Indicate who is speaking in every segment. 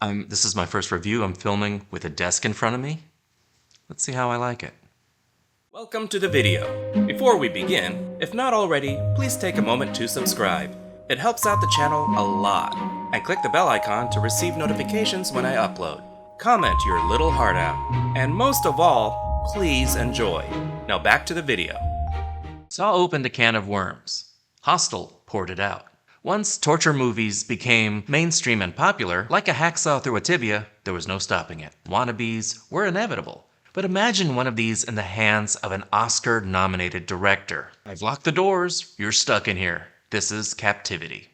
Speaker 1: This is my first review. I'm filming with a desk in front of me. Let's see how I like it.
Speaker 2: Welcome to the video. Before we begin, if not already, please take a moment to subscribe. It helps out the channel a lot. And click the bell icon to receive notifications when I upload. Comment your little heart out. And most of all, please enjoy. Now back to the video.
Speaker 1: Saw opened a can of worms. Hostel poured it out. Once torture movies became mainstream and popular, like a hacksaw through a tibia, there was no stopping it. Wannabes were inevitable. But imagine one of these in the hands of an Oscar-nominated director. I've locked the doors. You're stuck in here. This is Captivity.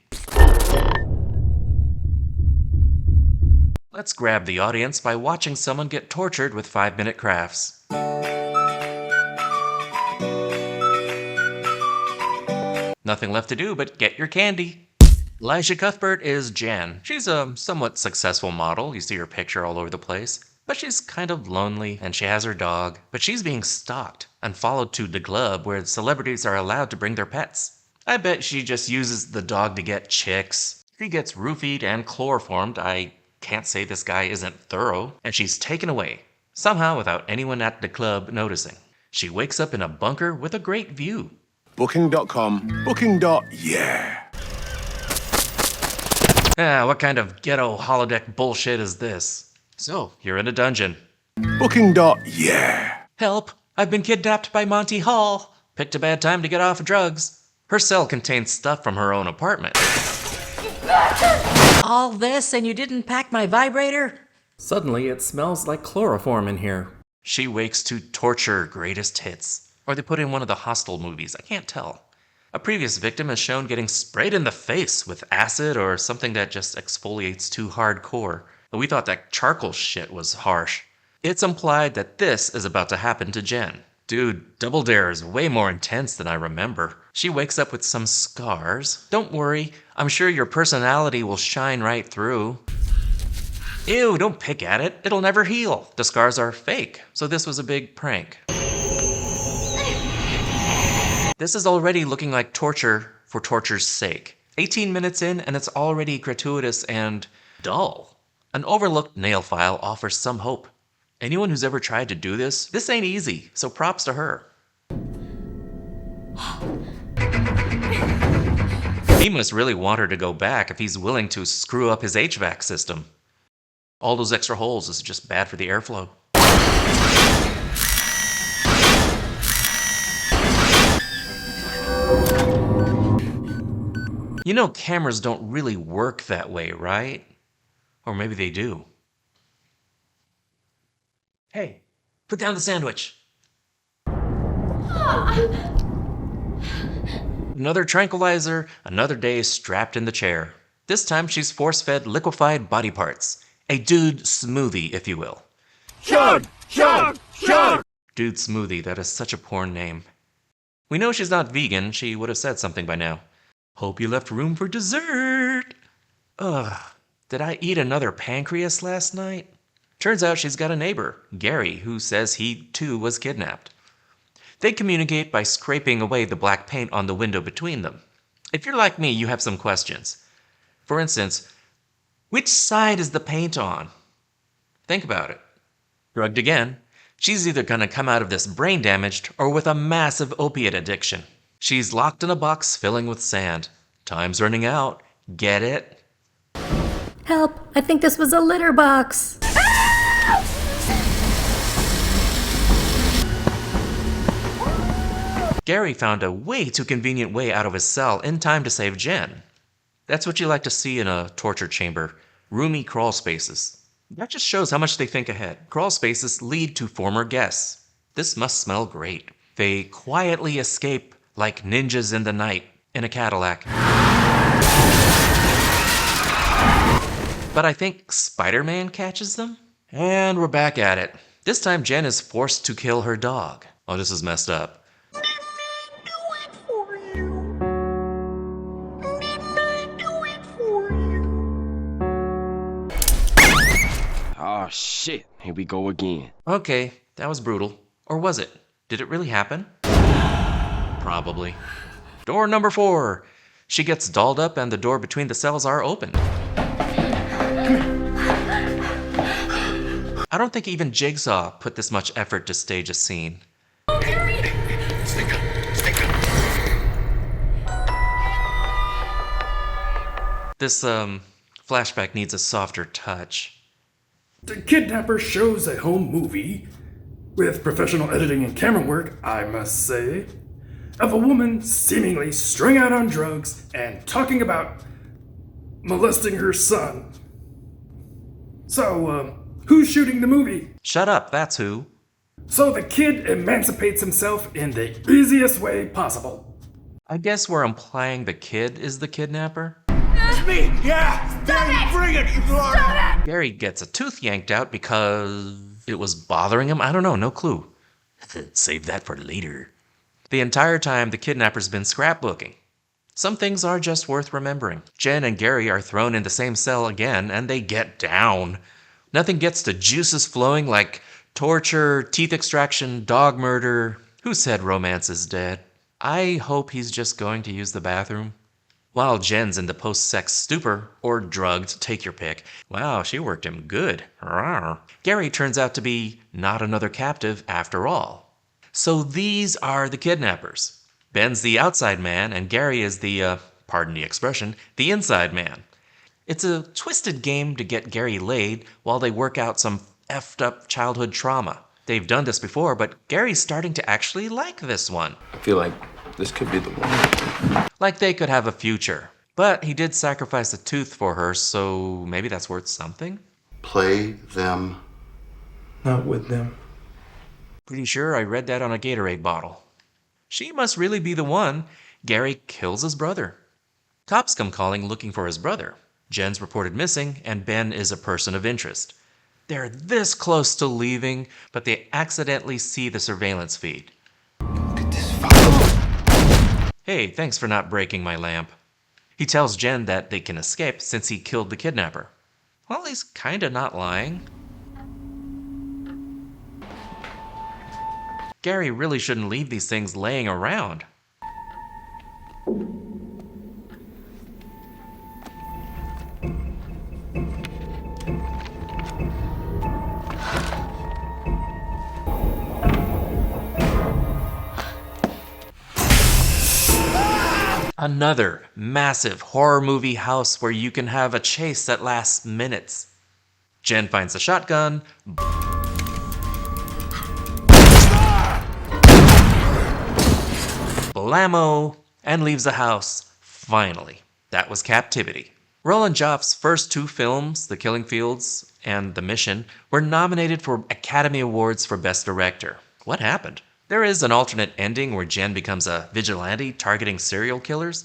Speaker 1: Let's grab the audience by watching someone get tortured with 5-minute crafts. Nothing left to do but get your candy. Elijah Cuthbert is Jan. She's a somewhat successful model. You see her picture all over the place. But she's kind of lonely, and she has her dog. But she's being stalked and followed to the club where celebrities are allowed to bring their pets. I bet she just uses the dog to get chicks. She gets roofied and chloroformed. I can't say this guy isn't thorough. And she's taken away, somehow without anyone at the club noticing. She wakes up in a bunker with a great view.
Speaker 3: Booking.com. Yeah.
Speaker 1: What kind of ghetto holodeck bullshit is this? So, you're in a dungeon.
Speaker 3: Yeah.
Speaker 1: Help! I've been kidnapped by Monty Hall. Picked a bad time to get off drugs. Her cell contains stuff from her own apartment.
Speaker 4: All this and you didn't pack my vibrator?
Speaker 2: Suddenly it smells like chloroform in here.
Speaker 1: She wakes to torture greatest hits. Or they put in one of the Hostel movies, I can't tell. A previous victim is shown getting sprayed in the face with acid or something that just exfoliates too hardcore. We thought that charcoal shit was harsh. It's implied that this is about to happen to Jen. Dude, Double Dare is way more intense than I remember. She wakes up with some scars. Don't worry, I'm sure your personality will shine right through. Ew, don't pick at it. It'll never heal. The scars are fake, so this was a big prank. This is already looking like torture for torture's sake. 18 minutes in and it's already gratuitous and dull. An overlooked nail file offers some hope. Anyone who's ever tried to do this ain't easy, so props to her. He must really want her to go back if he's willing to screw up his HVAC system. All those extra holes is just bad for the airflow. You know cameras don't really work that way, right? Or maybe they do. Hey, put down the sandwich. Another tranquilizer, another day strapped in the chair. This time she's force-fed liquefied body parts. A dude smoothie, if you will.
Speaker 3: Chug!
Speaker 1: Dude smoothie, that is such a porn name. We know she's not vegan, she would have said something by now. Hope you left room for dessert. Ugh, did I eat another pancreas last night? Turns out she's got a neighbor, Gary, who says he too was kidnapped. They communicate by scraping away the black paint on the window between them. If you're like me, you have some questions. For instance, which side is the paint on? Think about it. Drugged again, she's either gonna come out of this brain damaged or with a massive opiate addiction. She's locked in a box filling with sand. Time's running out. Get it?
Speaker 4: Help! I think this was a litter box.
Speaker 1: Gary found a way too convenient way out of his cell in time to save Jen. That's what you like to see in a torture chamber. Roomy crawl spaces. That just shows how much they think ahead. Crawl spaces lead to former guests. This must smell great. They quietly escape like ninjas in the night in a Cadillac. But I think Spider-Man catches them? And we're back at it. This time Jen is forced to kill her dog. Oh, this is messed up.
Speaker 5: Oh shit, here we go again.
Speaker 1: Okay, that was brutal. Or was it? Did it really happen? Probably. Door number 4. She gets dolled up and the door between the cells are opened. I don't think even Jigsaw put this much effort to stage a scene. This, flashback needs a softer touch.
Speaker 6: The Kidnapper shows a home movie, with professional editing and camera work, I must say, of a woman seemingly strung out on drugs and talking about molesting her son. So, who's shooting the movie?
Speaker 1: Shut up, that's who.
Speaker 6: So the kid emancipates himself in the easiest way possible.
Speaker 1: I guess we're implying the kid is the kidnapper?
Speaker 3: It's me! Yeah! Bring it, you Lord!
Speaker 1: Gary gets a tooth yanked out because it was bothering him? I don't know, no clue. Save that for later. The entire time, the kidnapper's been scrapbooking. Some things are just worth remembering. Jen and Gary are thrown in the same cell again, and they get down. Nothing gets the juices flowing like torture, teeth extraction, dog murder. Who said romance is dead? I hope he's just going to use the bathroom. While Jen's in the post-sex stupor, or drugged, take your pick. Wow, she worked him good. Rawr. Gary turns out to be not another captive after all. So these are the kidnappers. Ben's the outside man, and Gary is the, pardon the expression, the inside man. It's a twisted game to get Gary laid while they work out some effed up childhood trauma. They've done this before, but Gary's starting to actually like this one.
Speaker 7: I feel like this could be the one.
Speaker 1: Like they could have a future. But he did sacrifice a tooth for her, so maybe that's worth something?
Speaker 8: Play them.
Speaker 6: Not with them.
Speaker 1: Pretty sure I read that on a Gatorade bottle. She must really be the one. Gary kills his brother. Cops come calling looking for his brother. Jen's reported missing, and Ben is a person of interest. They're this close to leaving, but they accidentally see the surveillance feed.
Speaker 8: Look at this fucker.
Speaker 1: Hey, thanks for not breaking my lamp. He tells Jen that they can escape since he killed the kidnapper. Well, he's kinda not lying. Gary really shouldn't leave these things laying around. Another massive horror movie house where you can have a chase that lasts minutes. Jen finds a shotgun, blammo, and leaves the house. Finally. That was Captivity. Roland Joffe's first two films, The Killing Fields and The Mission, were nominated for Academy Awards for Best Director. What happened? There is an alternate ending where Jen becomes a vigilante targeting serial killers.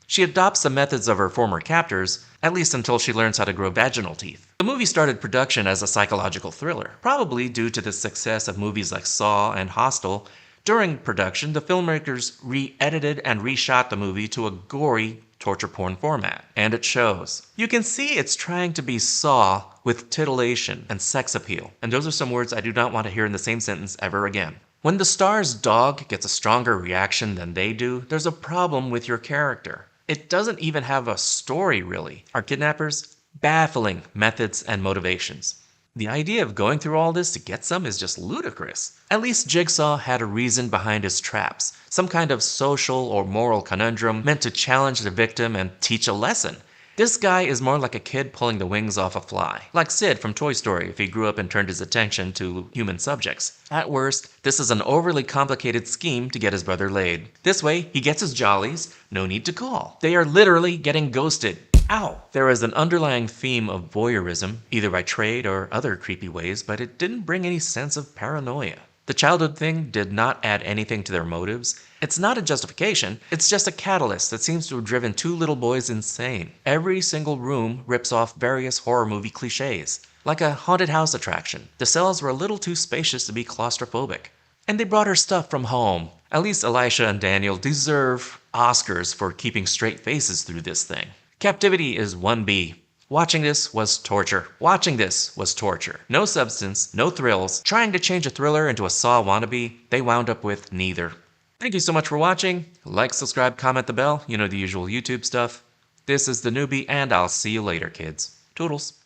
Speaker 1: She adopts the methods of her former captors, at least until she learns how to grow vaginal teeth. The movie started production as a psychological thriller, probably due to the success of movies like Saw and Hostel. During production, the filmmakers re-edited and reshot the movie to a gory torture porn format, and it shows. You can see it's trying to be Saw with titillation and sex appeal, and those are some words I do not want to hear in the same sentence ever again. When the star's dog gets a stronger reaction than they do, there's a problem with your character. It doesn't even have a story, really. Our kidnappers? Baffling methods and motivations. The idea of going through all this to get some is just ludicrous. At least Jigsaw had a reason behind his traps, some kind of social or moral conundrum meant to challenge the victim and teach a lesson. This guy is more like a kid pulling the wings off a fly, like Sid from Toy Story if he grew up and turned his attention to human subjects. At worst, this is an overly complicated scheme to get his brother laid. This way, he gets his jollies, no need to call. They are literally getting ghosted. Ow! There is an underlying theme of voyeurism, either by trade or other creepy ways, but it didn't bring any sense of paranoia. The childhood thing did not add anything to their motives. It's not a justification, it's just a catalyst that seems to have driven two little boys insane. Every single room rips off various horror movie cliches. Like a haunted house attraction, the cells were a little too spacious to be claustrophobic. And they brought her stuff from home. At least Elisha and Daniel deserve Oscars for keeping straight faces through this thing. Captivity is 1B. Watching this was torture. Watching this was torture. No substance, no thrills. Trying to change a thriller into a Saw wannabe, they wound up with neither. Thank you so much for watching. Like, subscribe, comment the bell. You know the usual YouTube stuff. This is theNewBee, and I'll see you later, kids. Toodles.